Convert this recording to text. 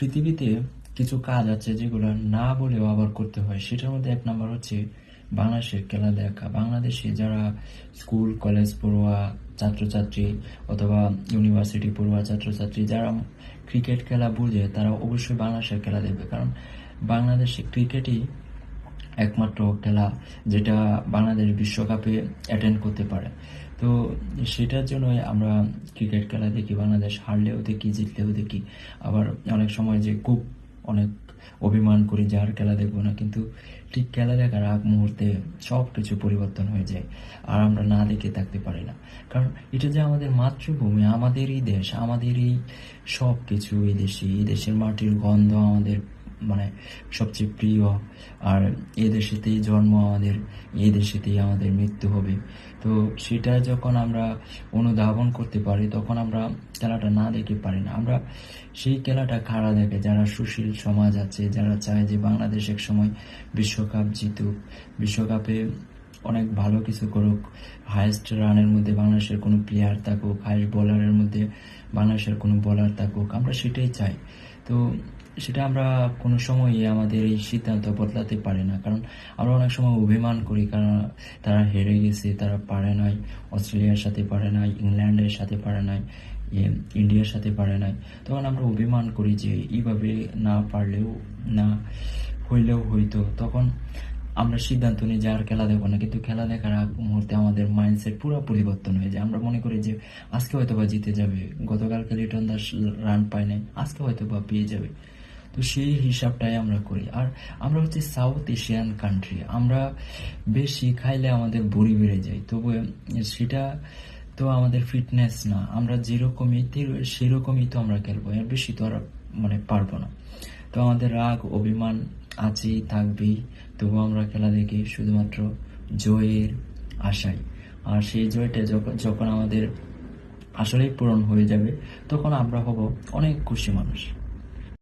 পৃথিবীতে কিছু কাজ আছে যেগুলো না বলেও আবার করতে হয়। সেটার মধ্যে এক নাম্বার হচ্ছে বাংলাদেশের খেলা দেখা। বাংলাদেশে যারা স্কুল কলেজ পড়ুয়া ছাত্রছাত্রী অথবা ইউনিভার্সিটি পড়ুয়া ছাত্রছাত্রী যারা ক্রিকেট খেলা বুঝে তারা অবশ্যই বাংলাদেশের খেলা দেখবে, কারণ বাংলাদেশে ক্রিকেটই একমাত্র খেলা যেটা বাংলাদেশ বিশ্বকাপে অ্যাটেন্ড করতে পারে। তো সেটার জন্যই আমরা ক্রিকেট খেলা দেখি, বাংলাদেশ হারলেও দেখি জিতলেও দেখি। আবার অনেক সময় যে খুব অনেক অভিমান করি যে আর খেলা দেখবো না, কিন্তু ঠিক খেলা দেখার আগ মুহূর্তে সব কিছু পরিবর্তন হয়ে যায় আর আমরা না দেখে থাকতে পারি না। কারণ এটা যে আমাদের মাতৃভূমি, আমাদেরই দেশ, আমাদেরই সব কিছু। এই দেশের মাটির গন্ধ আমাদের মানে সবচেয়ে প্রিয়। আর এই দেশেতেই জন্ম আমাদের, এই দেশেতেই আমাদের মৃত্যু হবে। তো সেটা যখন আমরা অনুধাবন করতে পারি তখন আমরা খেলাটা না দেখে পারি না। আমরা সেই খেলাটা কারা দেখে? যারা সুশীল সমাজ আছে, যারা চায় যে বাংলাদেশ এক সময় বিশ্বকাপ জিতুক, বিশ্বকাপে অনেক ভালো কিছু করুক, হায়েস্ট রানের মধ্যে বাংলাদেশের কোনো প্লেয়ার থাকুক, হায়েস্ট বোলারের মধ্যে বাংলাদেশের কোনো বোলার থাকুক, আমরা সেটাই চাই। তো সেটা আমরা কোনো সময়ই আমাদের এই সিদ্ধান্ত বদলাতে পারি না, কারণ আমরা অনেক সময় অভিমান করি, কারণ তারা হেরে গেছে, তারা পারে নাই, অস্ট্রেলিয়ার সাথে পারে নাই, ইংল্যান্ডের সাথে পারে নাই, ইন্ডিয়ার সাথে পারে নাই। তখন আমরা অভিমান করি যে এইভাবে না পারলেও না হইলেও হইতো। তখন আমরা সিদ্ধান্ত নিই যে আর খেলা দেখবো না, কিন্তু খেলা দেখার আগ মুহূর্তে আমাদের মাইন্ডসেট পুরো পরিবর্তন হয়ে যায়। আমরা মনে করি যে আজকে হয়তো বা জিতে যাবে, গতকালকে লিটন দাস রান পায় নাই, আজকে হয়তো বা পেয়ে যাবে। তো সেই হিসাবটাই আমরা করি। আর আমরা হচ্ছে সাউথ এশিয়ান কান্ট্রি, আমরা বেশি খাইলে আমাদের ভুঁড়ি বেড়ে যায়, তবু সেটা তো আমাদের ফিটনেস না। আমরা যেরকমই সেরকমই তো আমরা খেলবো, এর বেশি তো আর পারবো না। তো আমাদের রাগ অভিমান আছেই, থাকবেই, তবু আমরা খেলা দেখি শুধুমাত্র জয়ের আশায়। আর সেই জয়টা যখন আমাদের আসলেই পূরণ হয়ে যাবে তখন আমরা হব অনেক খুশি মানুষ।